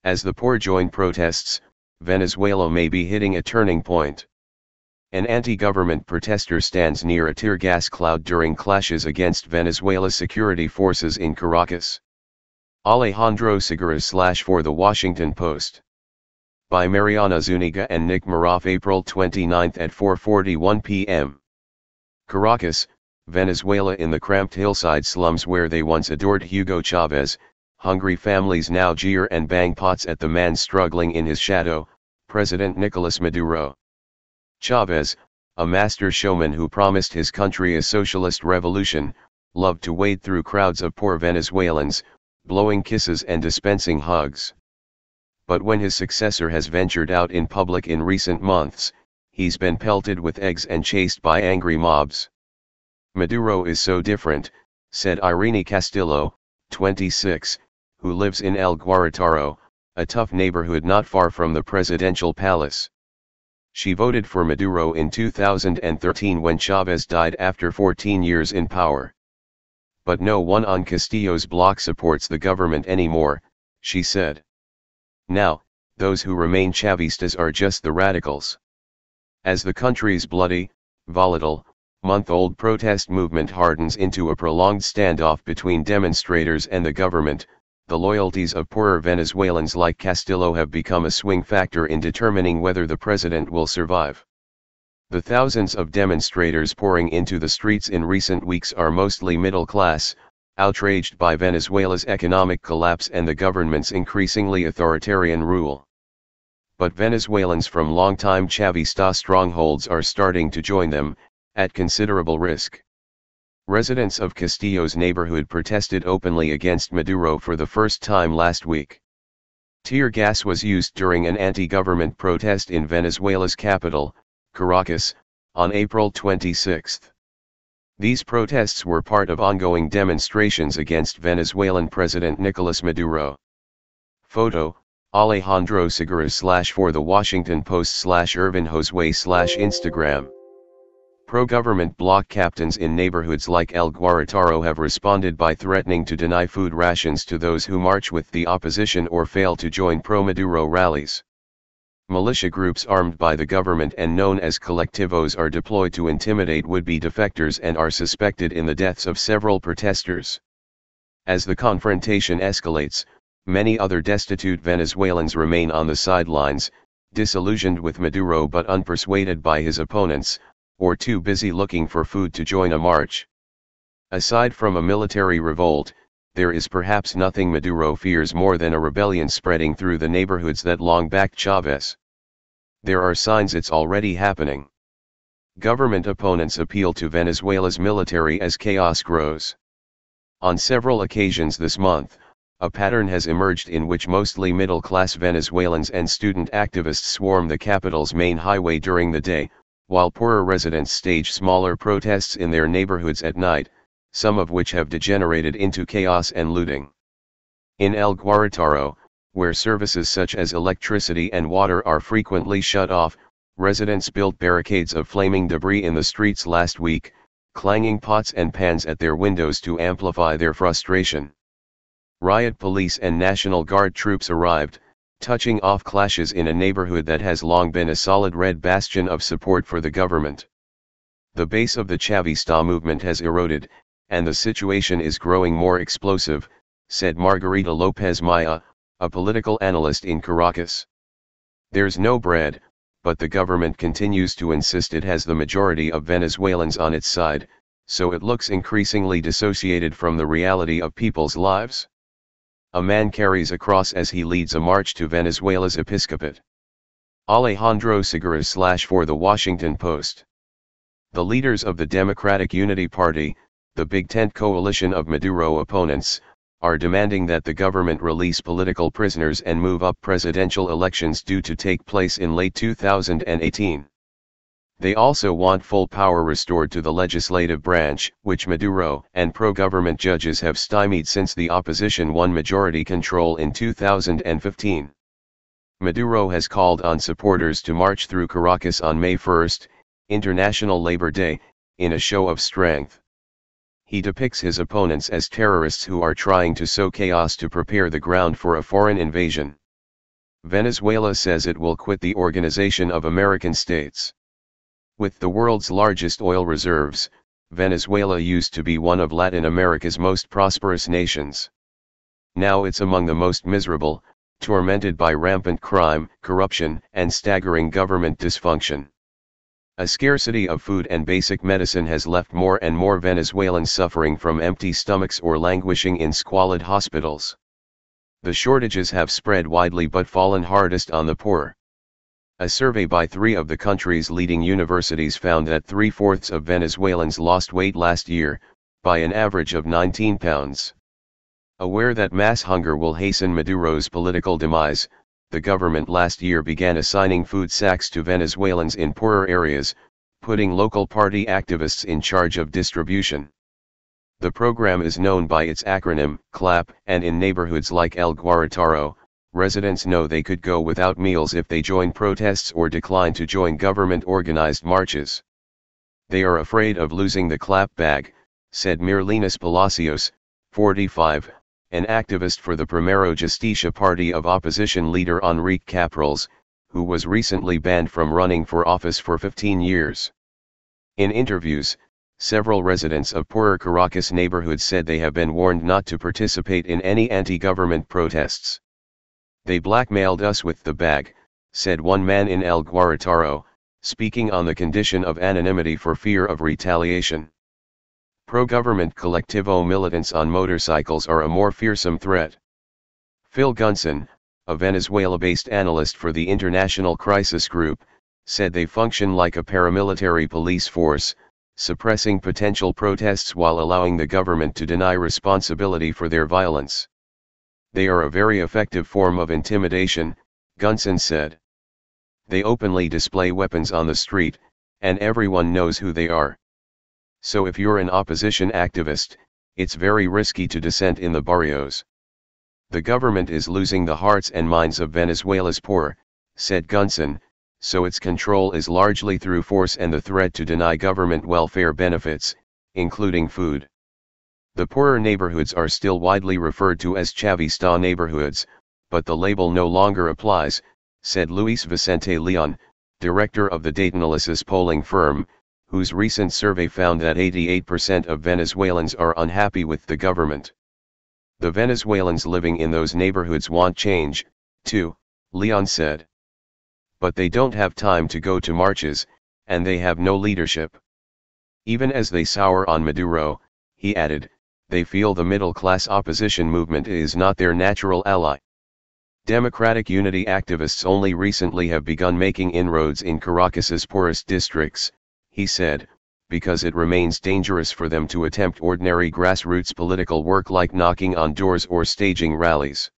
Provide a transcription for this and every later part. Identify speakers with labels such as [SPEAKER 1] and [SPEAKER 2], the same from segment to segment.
[SPEAKER 1] As the poor join protests, Venezuela may be hitting a turning point. An anti-government protester stands near a tear gas cloud during clashes against Venezuela's security forces in Caracas. Alejandro Segura for The Washington Post. By Mariana Zuniga and Nick Maroff, April 29 at 4:41 p.m. Caracas, Venezuela. In the cramped hillside slums where they once adored Hugo Chavez, hungry families now jeer and bang pots at the man struggling in his shadow, President Nicolas Maduro. Chavez, a master showman who promised his country a socialist revolution, loved to wade through crowds of poor Venezuelans, blowing kisses and dispensing hugs. But when his successor has ventured out in public in recent months, he's been pelted with eggs and chased by angry mobs. Maduro is so different, said Irene Castillo, 26, who lives in El Guarataro, a tough neighborhood not far from the presidential palace. She voted for Maduro in 2013 when Chavez died after 14 years in power. But no one on Castillo's block supports the government anymore, she said. Now, those who remain Chavistas are just the radicals. As the country's bloody, volatile, month-old protest movement hardens into a prolonged standoff between demonstrators and the government, the loyalties of poorer Venezuelans like Castillo have become a swing factor in determining whether the president will survive. The thousands of demonstrators pouring into the streets in recent weeks are mostly middle class, outraged by Venezuela's economic collapse and the government's increasingly authoritarian rule. But Venezuelans from longtime Chavista strongholds are starting to join them, at considerable risk. Residents of Castillo's neighborhood protested openly against Maduro for the first time last week. Tear gas was used during an anti-government protest in Venezuela's capital, Caracas, on April 26. These protests were part of ongoing demonstrations against Venezuelan President Nicolas Maduro. Photo, Alejandro Segura for The Washington Post Irvin Josue Instagram. Pro-government bloc captains in neighborhoods like El Guarataro have responded by threatening to deny food rations to those who march with the opposition or fail to join pro-Maduro rallies. Militia groups armed by the government and known as collectivos are deployed to intimidate would-be defectors and are suspected in the deaths of several protesters. As the confrontation escalates, many other destitute Venezuelans remain on the sidelines, disillusioned with Maduro but unpersuaded by his opponents, or too busy looking for food to join a march. Aside from a military revolt, there is perhaps nothing Maduro fears more than a rebellion spreading through the neighborhoods that long backed Chavez. There are signs it's already happening. Government opponents appeal to Venezuela's military as chaos grows. On several occasions this month, a pattern has emerged in which mostly middle-class Venezuelans and student activists swarm the capital's main highway during the day, while poorer residents stage smaller protests in their neighborhoods at night, some of which have degenerated into chaos and looting. In El Guarataro, where services such as electricity and water are frequently shut off, residents built barricades of flaming debris in the streets last week, clanging pots and pans at their windows to amplify their frustration. Riot police and National Guard troops arrived, touching off clashes in a neighborhood that has long been a solid red bastion of support for the government. The base of the Chavista movement has eroded, and the situation is growing more explosive, said Margarita López Maya, a political analyst in Caracas. There's no bread, but the government continues to insist it has the majority of Venezuelans on its side, so it looks increasingly dissociated from the reality of people's lives. A man carries a cross as he leads a march to Venezuela's episcopate. Alejandro Segura for The Washington Post. The leaders of the Democratic Unity Party, the Big Tent coalition of Maduro opponents, are demanding that the government release political prisoners and move up presidential elections due to take place in late 2018. They also want full power restored to the legislative branch, which Maduro and pro-government judges have stymied since the opposition won majority control in 2015. Maduro has called on supporters to march through Caracas on May 1, International Labor Day, in a show of strength. He depicts his opponents as terrorists who are trying to sow chaos to prepare the ground for a foreign invasion. Venezuela says it will quit the Organization of American States. With the world's largest oil reserves, Venezuela used to be one of Latin America's most prosperous nations. Now it's among the most miserable, tormented by rampant crime, corruption, and staggering government dysfunction. A scarcity of food and basic medicine has left more and more Venezuelans suffering from empty stomachs or languishing in squalid hospitals. The shortages have spread widely but fallen hardest on the poor. A survey by 3 of the country's leading universities found that 3/4 of Venezuelans lost weight last year, by an average of 19 pounds. Aware that mass hunger will hasten Maduro's political demise, the government last year began assigning food sacks to Venezuelans in poorer areas, putting local party activists in charge of distribution. The program is known by its acronym, CLAP, and in neighborhoods like El Guarataro, residents know they could go without meals if they join protests or decline to join government-organized marches. They are afraid of losing the CLAP bag, said Mirlinas Palacios, 45, an activist for the Primero Justicia party of opposition leader Enrique Capriles, who was recently banned from running for office for 15 years. In interviews, several residents of poorer Caracas neighborhoods said they have been warned not to participate in any anti-government protests. They blackmailed us with the bag, said one man in El Guarataro, speaking on the condition of anonymity for fear of retaliation. Pro-government collectivo militants on motorcycles are a more fearsome threat. Phil Gunson, a Venezuela-based analyst for the International Crisis Group, said they function like a paramilitary police force, suppressing potential protests while allowing the government to deny responsibility for their violence. They are a very effective form of intimidation, Gunson said. They openly display weapons on the street, and everyone knows who they are. So if you're an opposition activist, it's very risky to dissent in the barrios. The government is losing the hearts and minds of Venezuela's poor, said Gunson, so its control is largely through force and the threat to deny government welfare benefits, including food. The poorer neighborhoods are still widely referred to as Chavista neighborhoods, but the label no longer applies, said Luis Vicente Leon, director of the Datanalysis polling firm, whose recent survey found that 88% of Venezuelans are unhappy with the government. The Venezuelans living in those neighborhoods want change, too, Leon said. But they don't have time to go to marches, and they have no leadership. Even as they sour on Maduro, he added, they feel the middle-class opposition movement is not their natural ally. Democratic Unity activists only recently have begun making inroads in Caracas's poorest districts, he said, because it remains dangerous for them to attempt ordinary grassroots political work like knocking on doors or staging rallies.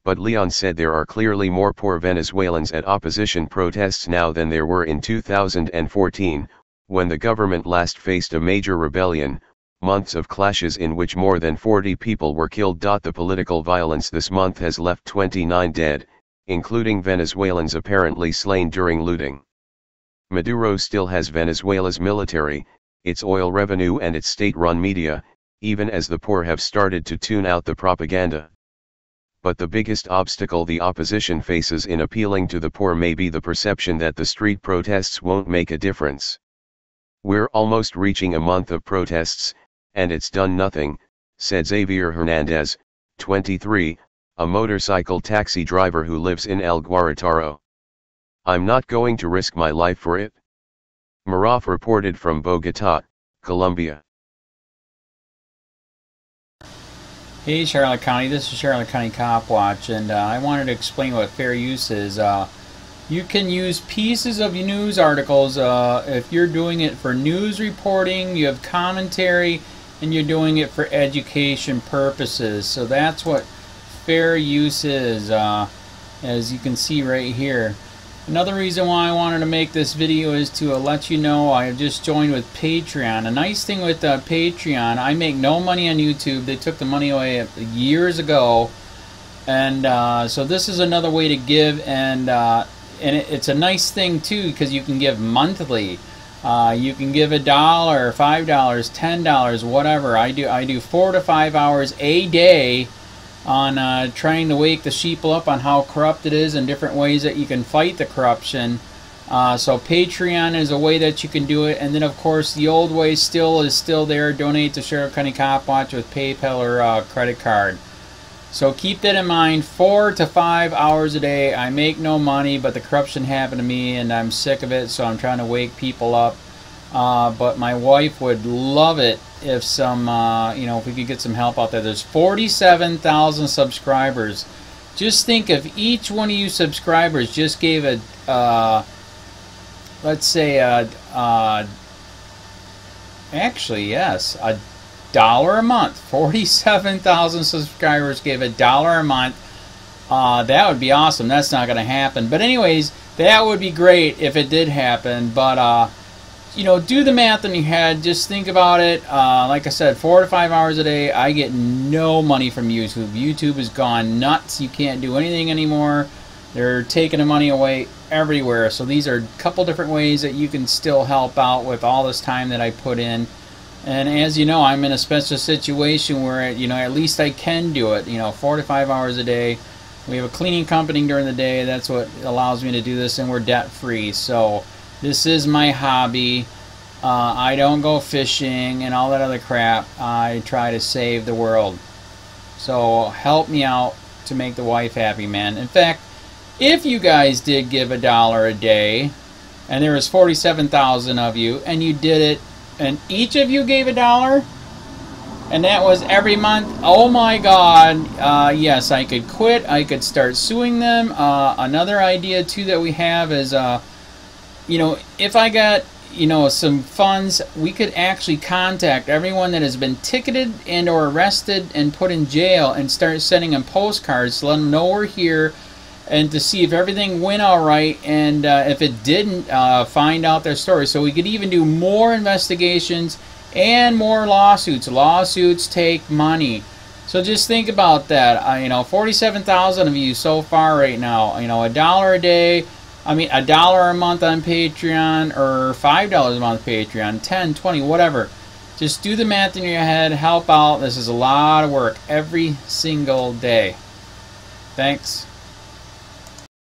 [SPEAKER 1] But Leon said there are clearly more poor Venezuelans at opposition protests now than there were in 2014, when the government last faced a major rebellion, months of clashes in which more than 40 people were killed. The political violence this month has left 29 dead, including Venezuelans apparently slain during looting. Maduro still has Venezuela's military, its oil revenue and its state-run media, even as the poor have started to tune out the propaganda. But the biggest obstacle the opposition faces in appealing to the poor may be the perception that the street protests won't make a difference. We're almost reaching a month of protests, and it's done nothing, said Xavier Hernandez, 23, a motorcycle taxi driver who lives in El Guarataro. I'm not going to risk my life for it. Maraf reported from Bogota, Colombia.
[SPEAKER 2] Hey Charlotte County, this is Charlotte County COPWATCH, and I wanted to explain what fair use is. You can use pieces of news articles if you're doing it for news reporting, you have commentary, and you're doing it for education purposes. So that's what fair use is, as you can see right here. Another reason why I wanted to make this video is to let you know I have just joined with Patreon. A nice thing with Patreon, I make no money on YouTube. They took the money away years ago, and so this is another way to give, and it's a nice thing too because you can give monthly. You can give $1, $5, $10, whatever. I do 4 to 5 hours a day on trying to wake the sheeple up on how corrupt it is and different ways that you can fight the corruption. So Patreon is a way that you can do it, and then of course the old way is still there. Donate to Charlotte County Cop Watch with PayPal or credit card. So keep that in mind. 4 to 5 hours a day. I make no money, but the corruption happened to me, and I'm sick of it. So I'm trying to wake people up. But my wife would love it if some, if we could get some help out there. There's 47,000 subscribers. Just think if each one of you subscribers just gave a, let's say, actually, yes, $1 a month. 47,000 subscribers gave $1 a month. That would be awesome. That's not going to happen. But anyways, that would be great if it did happen. But, do the math in your head. Just think about it. Like I said, 4 to 5 hours a day. I get no money from YouTube. YouTube has gone nuts. You can't do anything anymore. They're taking the money away everywhere. So these are a couple different ways that you can still help out with all this time that I put in. And as you know, I'm in a special situation where, at least I can do it, 4 to 5 hours a day. We have a cleaning company during the day. That's what allows me to do this, and we're debt-free. So this is my hobby. I don't go fishing and all that other crap. I try to save the world. So help me out to make the wife happy, man. In fact, if you guys did give $1 a day, and there was 47,000 of you, and you did it, and each of you gave $1, and that was every month, oh my God, yes, I could quit. I could start suing them. Another idea too that we have is, if I got, some funds, we could actually contact everyone that has been ticketed and or arrested and put in jail and start sending them postcards to let them know we're here, and to see if everything went all right, and if it didn't, find out their story. So we could even do more investigations and more lawsuits. Lawsuits take money. So just think about that. 47,000 of you so far right now. $1 a day. $1 a month on Patreon, or $5 a month Patreon, 10, 20, whatever. Just do the math in your head. Help out. This is a lot of work every single day. Thanks.